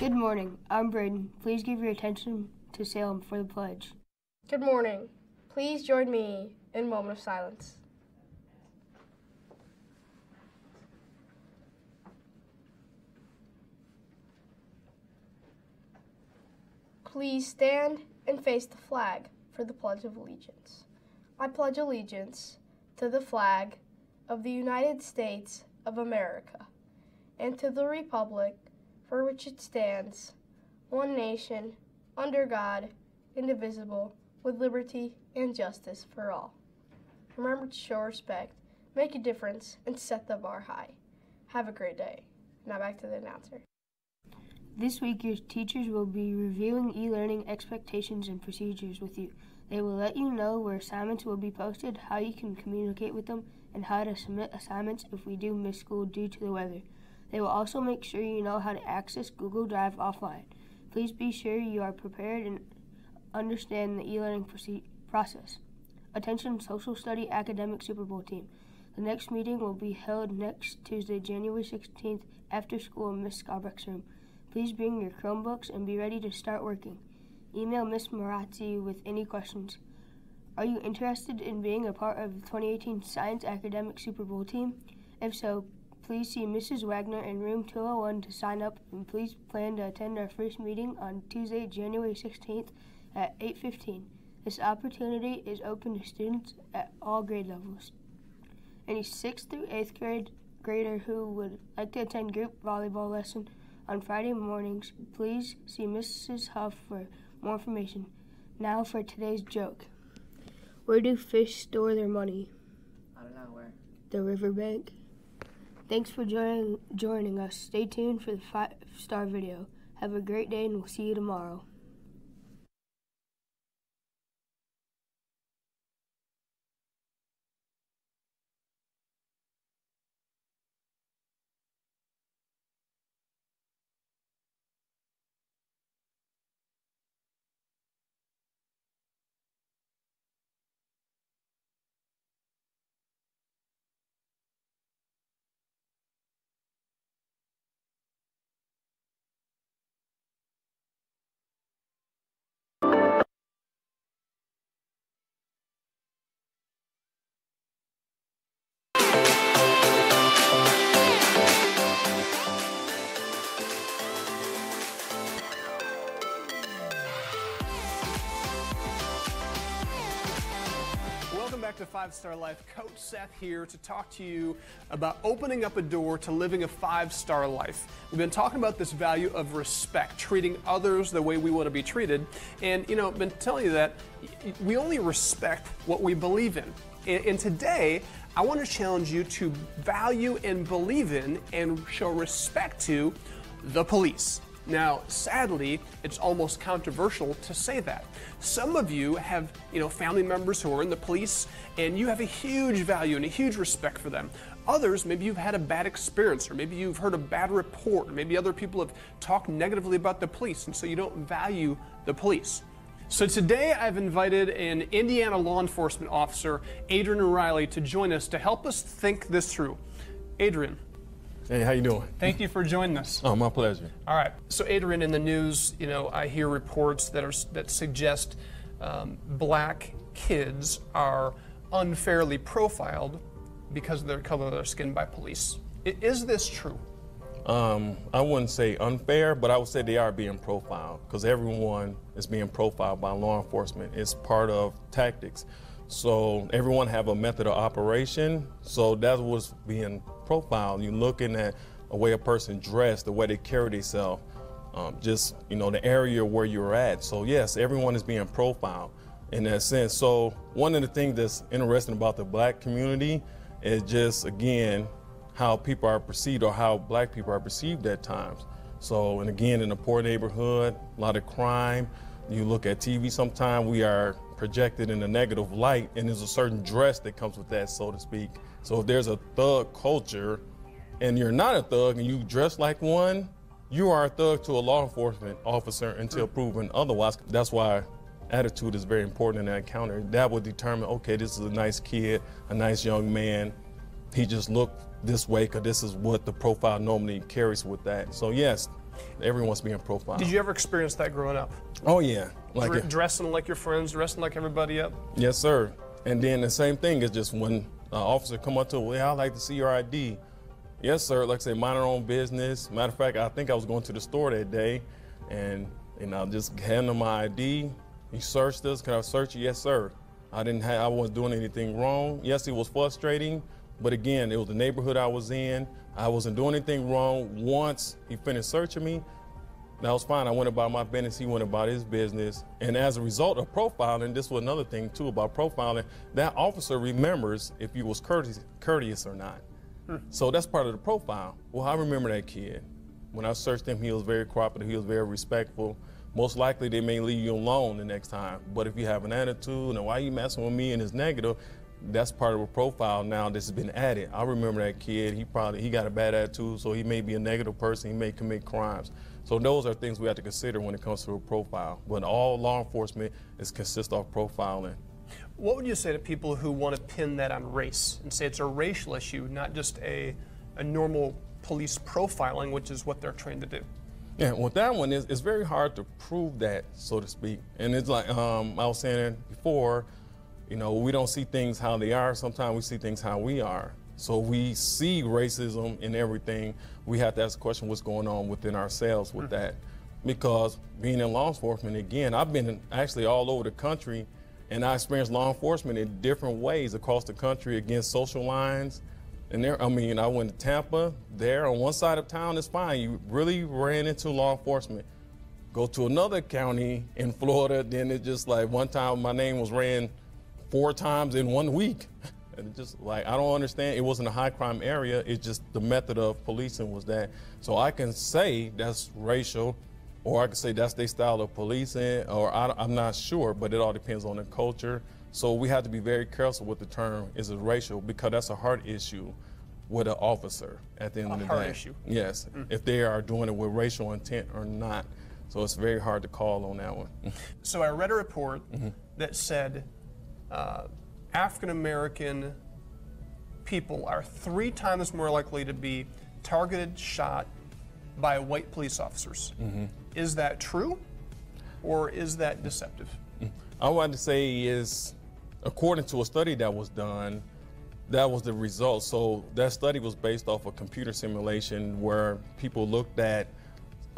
Good morning. I'm Braden. Please give your attention to Salem for the pledge. Good morning. Please join me in a moment of silence. Please stand and face the flag for the Pledge of Allegiance. I pledge allegiance to the flag of the United States of America and to the republic for which it stands, one nation, under God, indivisible, with liberty and justice for all. Remember to show respect, make a difference, and set the bar high. Have a great day. Now back to the announcer. This week, your teachers will be reviewing e-learning expectations and procedures with you. They will let you know where assignments will be posted, how you can communicate with them, and how to submit assignments if we do miss school due to the weather. They will also make sure you know how to access Google Drive offline. Please be sure you are prepared and understand the e-learning process. Attention Social Study Academic Super Bowl team. The next meeting will be held next Tuesday, January 16th, after school in Ms. Scarbeck's room. Please bring your Chromebooks and be ready to start working. Email Ms. Marazzi with any questions. Are you interested in being a part of the 2018 Science Academic Super Bowl team? If so, please see Mrs. Wagner in room 201 to sign up, and please plan to attend our first meeting on Tuesday, January 16th at 8:15. This opportunity is open to students at all grade levels. Any 6th through 8th grader who would like to attend group volleyball lesson on Friday mornings, please see Mrs. Huff for more information. Now for today's joke. Where do fish store their money? I don't know where. The riverbank. Thanks for joining us. Stay tuned for the 5-star video. Have a great day and we'll see you tomorrow. Welcome back to 5-Star Life. Coach Seth here to talk to you about opening up a door to living a 5-star life. We've been talking about this value of respect, treating others the way we want to be treated. And, I've been telling you that we only respect what we believe in. And today, I want to challenge you to value and believe in and show respect to the police. Now, sadly, it's almost controversial to say that. Some of you have, family members who are in the police, and you have a huge value and a huge respect for them. Others, maybe you've had a bad experience, or maybe you've heard a bad report, or maybe other people have talked negatively about the police, and so you don't value the police. So today I've invited an Indiana law enforcement officer, Adrian O'Reilly, to join us to help us think this through. Adrian. Hey, how you doing? Thank you for joining us. Oh, my pleasure. All right. So, Adrian, in the news, I hear reports that suggest black kids are unfairly profiled because of their color of their skin by police. Is this true? I wouldn't say unfair, but I would say they are being profiled because everyone is being profiled by law enforcement. It's part of tactics. So everyone have a method of operation. So that's what's being profiled. You're looking at the way a person dressed, the way they carry themselves, the area where you're at. So yes, everyone is being profiled in that sense. So one of the things that's interesting about the black community is just, again, how people are perceived or how black people are perceived at times. So, and again, in a poor neighborhood, a lot of crime. You look at TV sometime, we are projected in a negative light, and there's a certain dress that comes with that, so to speak. So if there's a thug culture and you're not a thug and you dress like one, you are a thug to a law enforcement officer until proven otherwise. That's why attitude is very important in that encounter. That would determine, okay, this is a nice kid, a nice young man. He just looked this way because this is what the profile normally carries with that. So yes, Everyone's being profiled. Did you ever experience that growing up? Oh yeah. Like dressing like your friends, dressing like everybody up? Yes, sir. And then the same thing is just when an officer come up to, well, I'd like to see your ID. Yes, sir. Like I say, mind our own business. Matter of fact, I think I was going to the store that day, and just hand them my ID. He searched us. Can I search you? Yes, sir. I wasn't doing anything wrong. Yes, it was frustrating, but again, it was the neighborhood I was in. I wasn't doing anything wrong. Once he finished searching me, that was fine. I went about my business. He went about his business. And as a result of profiling, this was another thing too about profiling, that officer remembers if you was courteous or not. So that's part of the profile. Well, I remember that kid. When I searched him, he was very cooperative. He was very respectful. Most likely they may leave you alone the next time. But if you have an attitude and why you messing with me and it's negative, that's part of a profile now that's been added. I remember that kid. He got a bad attitude, so he may be a negative person. He may commit crimes. So those are things we have to consider when it comes to a profile. But all law enforcement consists of profiling. What would you say to people who want to pin that on race and say it's a racial issue, not just a normal police profiling, which is what they're trained to do? Yeah, well, that one it's very hard to prove that, so to speak. And it's like I was saying before, we don't see things how they are. Sometimes we see things how we are. So we see racism in everything. We have to ask the question, what's going on within ourselves with that? Because being in law enforcement, again, I've been actually all over the country, and I experienced law enforcement in different ways across the country against social lines. And I went to Tampa. There on one side of town, it's fine. You really ran into law enforcement. Go to another county in Florida, then it's just like one time my name was ran 4 times in 1 week. And it's just like, I don't understand. It wasn't a high crime area. It's just the method of policing was that. So I can say that's racial, or I can say that's their style of policing, or I'm not sure, but it all depends on the culture. So we have to be very careful with the term, is it racial? Because that's a heart issue with an officer at the end of the day. A heart issue? Yes, if they are doing it with racial intent or not. So it's very hard to call on that one. So I read a report that said African-American people are 3 times more likely to be targeted, shot by white police officers. Is that true, or is that deceptive? I want to say is, according to a study that was done, that was the result. So that study was based off a computer simulation where people looked at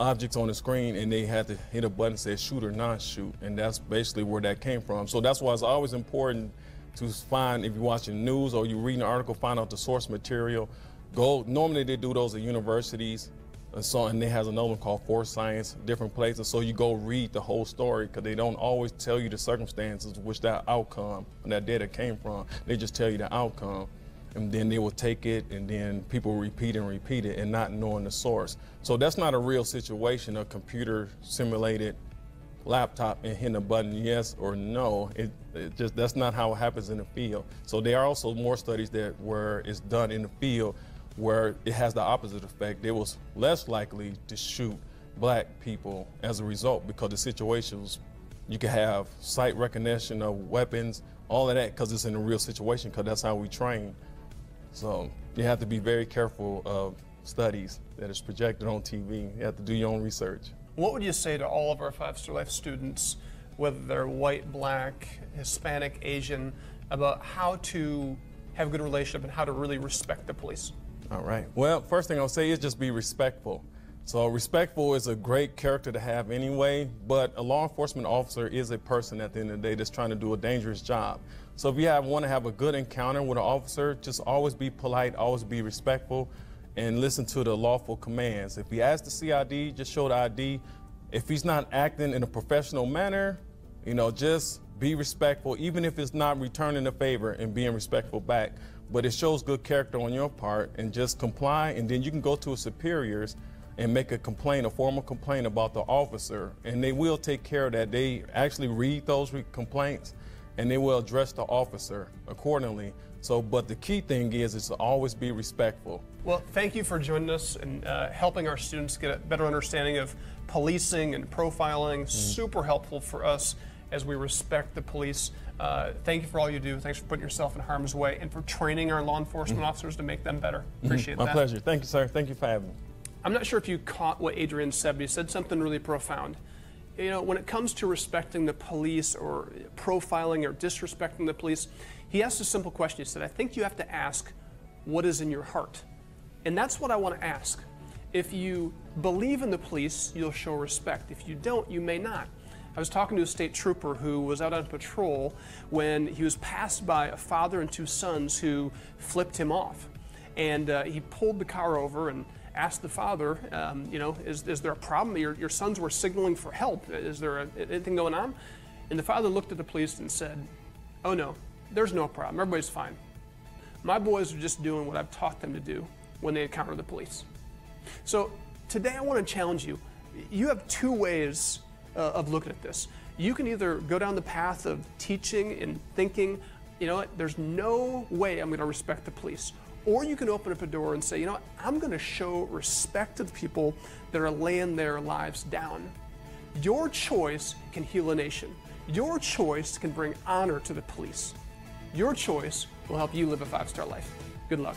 objects on the screen and they had to hit a button that said shoot or not shoot, and that's basically where that came from. So that's why it's always important to find, if you're watching the news or you're reading an article, find out the source material. Normally they do those at universities, and they has another one called Force Science, different places. So you go read the whole story, because they don't always tell you the circumstances which that outcome and that data came from. They just tell you the outcome, and then they will take it, and then people repeat it and not knowing the source. So that's not a real situation, a computer simulated laptop and hitting a button yes or no. That's not how it happens in the field. So there are also more studies where it's done in the field where it has the opposite effect. They was less likely to shoot black people as a result, because the situations, you can have sight recognition of weapons, all of that, because it's in a real situation, because that's how we train. So you have to be very careful of studies that is projected on TV. You have to do your own research. What would you say to all of our 5-Star Life students, whether they're white, black, Hispanic, Asian, about how to have a good relationship and how to really respect the police? All right. Well, first thing I'll say is just be respectful. So respectful is a great character to have anyway, but a law enforcement officer is a person at the end of the day that's trying to do a dangerous job. So if you want to have a good encounter with an officer, just always be polite, always be respectful, and listen to the lawful commands. If he asks to see ID, just show the ID. If he's not acting in a professional manner, just be respectful, even if it's not returning the favor and being respectful back. But it shows good character on your part, and just comply, and then you can go to his superiors and make a complaint, a formal complaint about the officer, and they will take care of that. They actually read those complaints, and they will address the officer accordingly. So, but the key thing is to always be respectful. Well, thank you for joining us and helping our students get a better understanding of policing and profiling. Super helpful for us as we respect the police. Thank you for all you do. Thanks for putting yourself in harm's way and for training our law enforcement officers to make them better. Appreciate that. My pleasure. Thank you, sir. Thank you for having me. I'm not sure if you caught what Adrian said, but he said something really profound. You know, when it comes to respecting the police or profiling or disrespecting the police, he asked a simple question. He said, I think you have to ask, what is in your heart? And that's what I want to ask. If you believe in the police, you'll show respect. If you don't, you may not. I was talking to a state trooper who was out on patrol when he was passed by a father and two sons who flipped him off. And he pulled the car over and asked the father, you know, is there a problem? Your sons were signaling for help. Is there anything going on? And the father looked at the police and said, oh no, there's no problem. Everybody's fine. My boys are just doing what I've taught them to do when they encounter the police. So today I want to challenge you. You have two ways of looking at this. You can either go down the path of teaching and thinking, you know what, there's no way I'm going to respect the police. Or you can open up a door and say, you know what, I'm going to show respect to the people that are laying their lives down. Your choice can heal a nation. Your choice can bring honor to the police. Your choice will help you live a 5-star life. Good luck.